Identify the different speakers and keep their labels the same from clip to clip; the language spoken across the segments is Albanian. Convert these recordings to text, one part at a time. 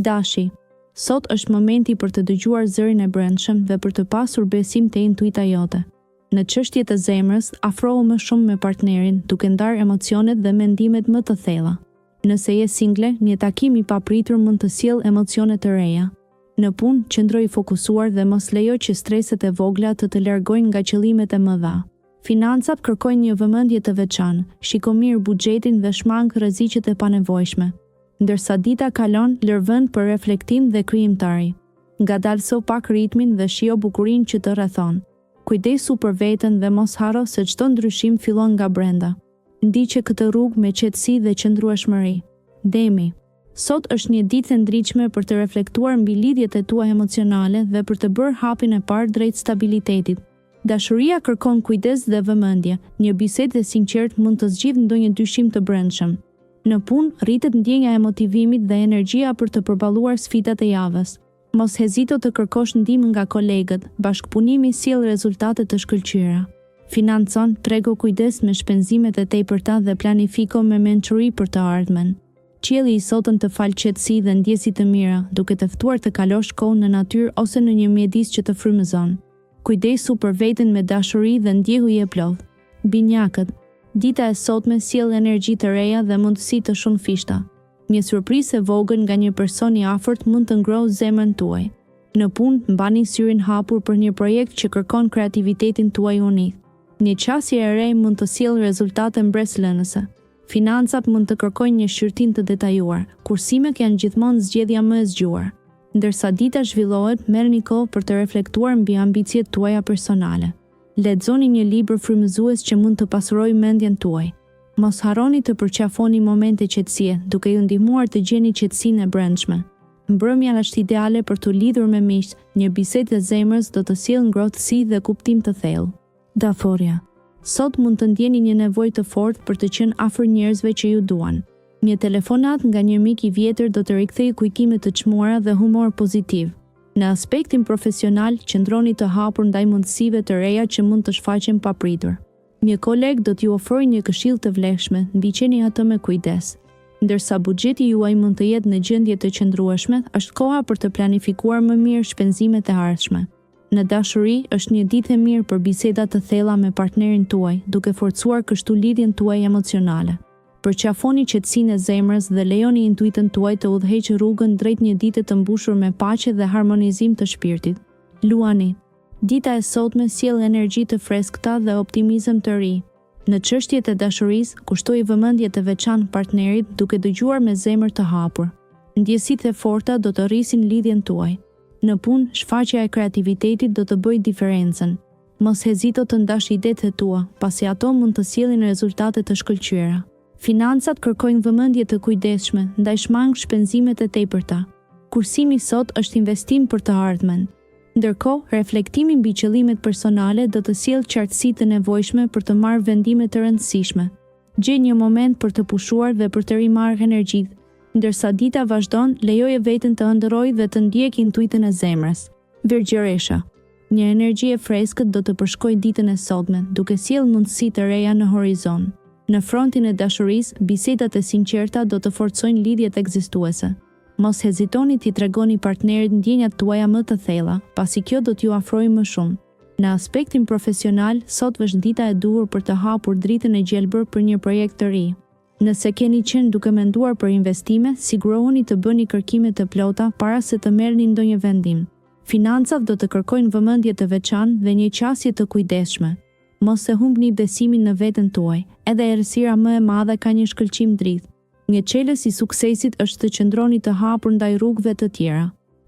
Speaker 1: Dashi, sot është momenti për të dëgjuar zërin e brendshëm dhe për të pasur besim te intuita jote. Në çështjet e zemrës, afrohu më shumë me partnerin, duke ndarë emocionet dhe mendimet më të thella. Nëse je single, një takim i papritur mund të sjellë emocione të reja. Në punë, qëndro i fokusuar dhe mos lejo që streset e vogla të largojnë nga qëllimet e mëdha. Financat kërkojnë një vëmendje të veçantë, shiko mirë buxhetin dhe shmang rreziqet e panevojshme. Ndërsa dita kalon, lër vend për reflektim dhe krijimtari. Ngadalso pak ritmin dhe shijo bukurinë që të rrethon. Kujdesu për veten dhe mos harro se çdo ndryshim fillon nga brenda. Ndiqe këtë rrugë me qetësi dhe qëndrueshmëri. Demi, sot është një ditë e ndritshme për të reflektuar mbi lidhjet e tua emocionale dhe për të bërë hapin e parë drejt stabilitetit. Dashuria kërkon kujdes dhe vëmendje. Një bisedë e sinqertë mund të zgjidhë ndonjë dyshim të brendshëm. Në punë, rritet ndjenja e motivimit dhe energjia për të përballuar sfidat e javës. Mos hezito të kërkosh ndihmë nga kolegët, bashkëpunimi sjell rezultate të shkëlqyera. Financon, trego kujdes me shpenzimet e tepërta dhe planifiko me mençuri për të ardhmen. Qielli i sotëm të falë qetësi dhe ndjesi të mira, duke të ftuar të kalosh kohë në natyrë ose në një mjedis që të frymëzon. Kujdesu për veten me dashuri dhe ndjehuje plodh. Binjakët, dita e sotme sjell energji të reja dhe mundësi të shumë fishta. Një surprizë e vogël nga një person i afërt mund të ngrohë zemrën tuaj. Në punë, mbani syrin hapur për një projekt që kërkon kreativitetin tuaj unik. Një qasje e re mund të sjellë rezultate mbreslënëse. Financat mund të kërkojnë një shqyrtim të detajuar, kursimet janë gjithmonë zgjedhja më e zgjuar. Ndërsa dita zhvillohet, merrni kohë për të reflektuar mbi ambicjet tuaja personale. Lexoni një libër frymëzues që mund të pasurojë mendjen tuaj. Mos harroni të përqafoni momente qetësie, duke ju ndihmuar të gjeni qetësinë e brendshme. Mbrëmja është ideale për të lidhur me miq, një bisedë e zemrës do të sjellë ngrohtësi dhe kuptim të thellë. Daforia. Sot mund të ndjeni një nevojë të fortë për të qenë afër njerëzve që ju duan. Një telefonat nga një mik i vjetër do të rikthejë kujtime të çmuara dhe humor pozitiv. Në aspektin profesional, qëndroni të hapur ndaj mundësive të reja që mund të shfaqen papritur. Një koleg do t'ju ofrojë një këshill të vlefshme, mbiqeni atë me kujdes. Ndërsa buxheti juaj mund të jetë në gjendje të qëndrueshme, është koha për të planifikuar më mirë shpenzimet e ardhshme. Në dashuri, është një ditë e mirë për biseda të thella me partnerin tuaj, duke forcuar kështu lidhjen tuaj emocionale. Përqafoni qetësinë e zemrës dhe lejoni intuitën tuaj të udhëheqë rrugën drejt një dite të mbushur me paqe dhe harmonizim të shpirtit. Luani. Dita e sotme sjell energji të freskëta dhe optimizëm të ri. Në çështjet e dashurisë, kushtoi vëmendje të veçantë partnerit duke dëgjuar me zemër të hapur. Ndjesitë e forta do të rrisin lidhjen tuaj. Në punë, shfaqja e kreativitetit do të bëjë diferencën. Mos hezito të ndash idetë e tua, pasi ato mund të sjellin rezultate të shkëlqyera. Financat kërkojnë vëmendje të kujdesshme, ndaj shmang shpenzimet e tepërta. Kursimi sot është investim për të ardhmen. Ndërkohë, reflektimi mbi qëllimet personale do të sjellë qartësi të nevojshme për të marrë vendime të rëndësishme. Gjej një moment për të pushuar dhe për të rimarrë energjitë. Ndërsa dita vazhdon, lejoje veten të ëndërrojë dhe të ndjek intuitën e zemrës. Virgjëresha. Një energji e freskët do të përshkojë ditën e sotme, duke sjellë mundësi të reja në horizon. Në frontin e dashurisë, bisedat e sinqerta do të forcojnë lidhjet ekzistuese. Mos hezitoni t'i tregoni partnerit ndjenjat tuaja më të thella, pasi kjo do t'ju afrojë më shumë. Në aspektin profesional, sot është dita e duhur për të hapur dritën e gjelbër për një projekt të ri. Nëse keni qenë duke menduar për investime, sigurohuni të bëni kërkime të plota para se të merrni ndonjë vendim. Financat do të kërkojnë vëmendje të veçantë dhe një qasje të kujdesshme. Mos e humbni besimin në veten tuaj, edhe errësira më e madhe ka një shkëlqim dritë. Një çelës i suksesit është të qëndroni të hapur ndaj rrugëve të tjera.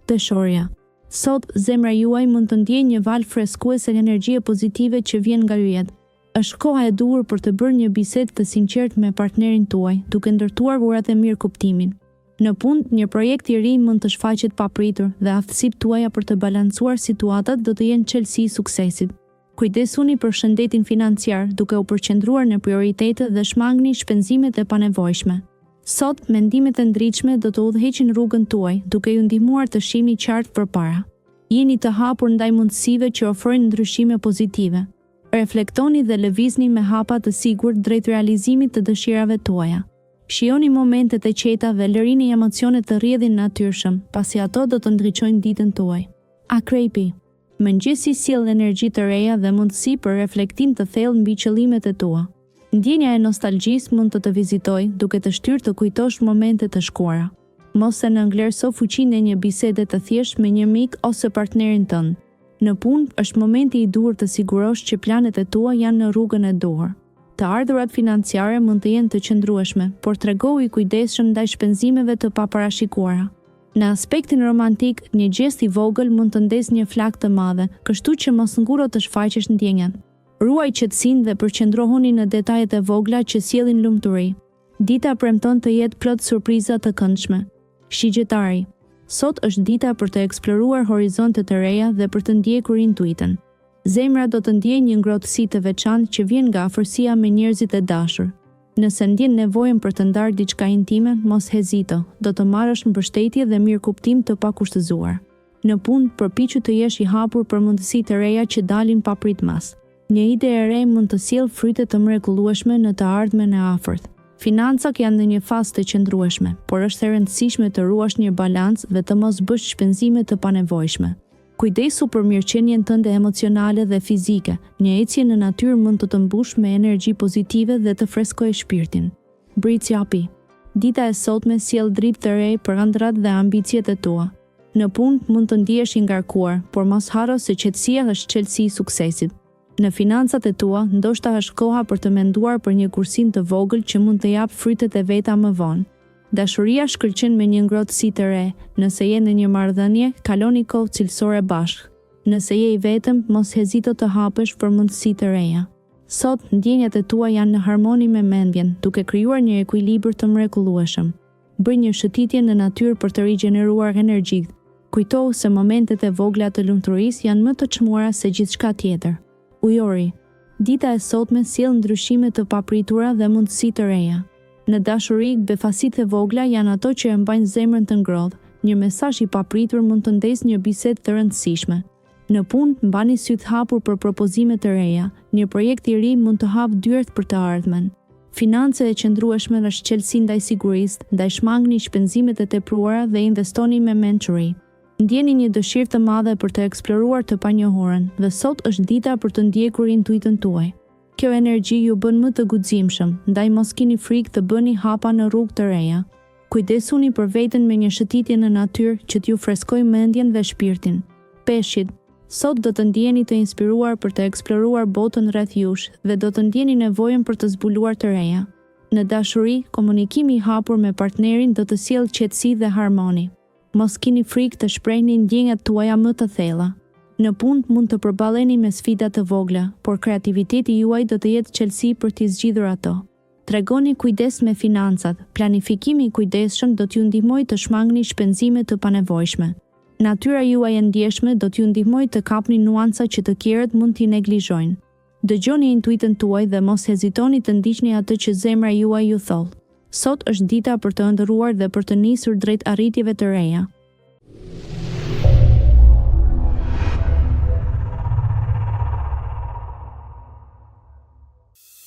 Speaker 1: Dëshorja. Sot, zemra juaj mund të ndjejë një valë freskuese energjie pozitive që vjen nga yjet. Është koha e duhur për të bërë një bisedë të sinqertë me partnerin tuaj, duke ndërtuar urat e mirë kuptimin. Në punë, një projekt i ri mund të shfaqet papritur dhe aftësitë tuaja për të balancuar situatat do të jenë çelësi i suksesit. Kujdesuni për shëndetin financiar, duke u përqendruar në prioritete dhe shmangni shpenzimet e panevojshme. Sot, mendimet e ndritshme do të udhëheqin rrugën tuaj, duke ju ndihmuar të shihni qartë përpara. Jeni të hapur ndaj mundësive që ofrojnë ndryshime pozitive. Reflektoni dhe lëvizni me hapa të sigurt drejt realizimit të dëshirave tuaja. Shijoni momentet e qeta dhe lërini emocionet të rrjedhin natyrshëm, pasi ato do të ndriçojnë ditën tuaj. Akrepi. Mëngjesi sjell energji të reja dhe mundësi për reflektim të thellë mbi qëllimet e tua. Ndjenja e nostalgjisë mund të vizitojë, duke të shtyrë të kujtosh momente të shkuara. Mos e nënglerëso fuqinë e një bisede të thjeshtë me një mik ose partnerin tënd. Në punë, është momenti i duhur të sigurosh që planet e tua janë në rrugën e duhur. Të ardhurat financiare mund të jenë të qëndrueshme, por tregohu i kujdesshëm ndaj shpenzimeve të paparashikuara. Në aspektin romantik, një gest i vogël mund të ndezë një flak të madhe, kështu që mos nguro të shfaqesh ndjenjat. Ruaj qetësinë dhe përqendrohuni në detajet e vogla që sjellin lumturi. Dita premton të jetë plot surpriza të këndshme. Shigjetari. Sot është dita për të eksploruar horizonte të reja dhe për të ndjekur intuitën. Zemra do të ndjejë një ngrohtësi të veçantë që vjen nga afërsia me njerëzit e dashur. Nëse ndjen nevojën për të ndarë diçka intime, mos hezito, do të marrësh mbështetje dhe mirëkuptim të pakushtëzuar. Në punë, përpiqu të jesh i hapur për mundësi të reja që dalin pa pritmas. Një ide e re mund të sjellë fryte të mrekullueshme në të ardhmen e afërt. Financat janë në një fazë të qëndrueshme, por është e rëndësishme të ruash një balancë dhe të mos bësh shpenzime të panevojshme. Kujdesu për mirëqenien tënde emocionale dhe fizike. Një ecje në natyrë mund të të mbush me energji pozitive dhe të freskojë shpirtin. Britsjapi. Dita e sotme sjell dritë të re për ëndrat dhe ambicjet e tua. Në punë mund të ndihesh i ngarkuar, por mos harro se qetësia është çelësi i suksesit. Në financat e tua, ndoshta është koha për të menduar për një kursim të vogël që mund të japë frytet e veta më vonë. Dashuria shkëlqen me një ngrohtësi të re. Nëse je në një marrëdhënie, kaloni kohë cilësore bashkë. Nëse je i vetëm, mos hezito të hapesh për mundësi të reja. Sot, ndjenjat e tua janë në harmoni me mendjen, duke krijuar një ekuilibër të mrekullueshëm. Bëj një shëtitje në natyrë për të rigjeneruar energjitë. Kujtohu se momentet e vogla të lumturisë janë më të çmuara se gjithçka tjetër. Ujori. Dita e sotme sjell ndryshime të papritura dhe mundësi të reja. Në dashuri, befasitë e vogla janë ato që e mbajnë zemrën të ngrohtë. Një mesazh i papritur mund të ndezë një bisedë të rëndësishme. Në punë, mbani sytë hapur për propozime të reja. Një projekt i ri mund të hapë dyert për të ardhmen. Financat e qëndrueshme është çelësi ndaj sigurisë, ndaj shmangni shpenzimet e tepruara dhe investoni me mençuri. Ndjeni një dëshirë të madhe për të eksploruar të panjohurën dhe sot është dita për të ndjekur intuitën tuaj. Kjo energji ju bën më të guximshëm, ndaj mos keni frikë të bëni hapa në rrugë të reja. Kujdesuni për veten me një shëtitje në natyrë që t'ju freskojë mendjen dhe shpirtin. Peshqit. Sot do të ndjeni të inspiruar për të eksploruar botën rreth jush dhe do të ndjeni nevojën për të zbuluar të reja. Në dashuri, komunikimi i hapur me partnerin do të sjellë qetësi dhe harmoni. Mos keni frikë të shprehni ndjenjat tuaja më të thella. Në punë mund të përballeni me sfida të vogla, por kreativiteti juaj do të jetë çelësi për t'i zgjidhur ato. Tregoni kujdes me financat. Planifikimi i kujdesshëm do t'ju ndihmojë të shmangni shpenzime të panevojshme. Natyra juaj e ndjeshme do t'ju ndihmojë të kapni nuanca që të tjerët mund t'i neglizhojnë. Dëgjoni intuitën tuaj dhe mos hezitoni të ndiqni atë që zemra juaj ju tholl. Sot është dita për të ëndërruar dhe për të nisur drejt arritjeve të reja.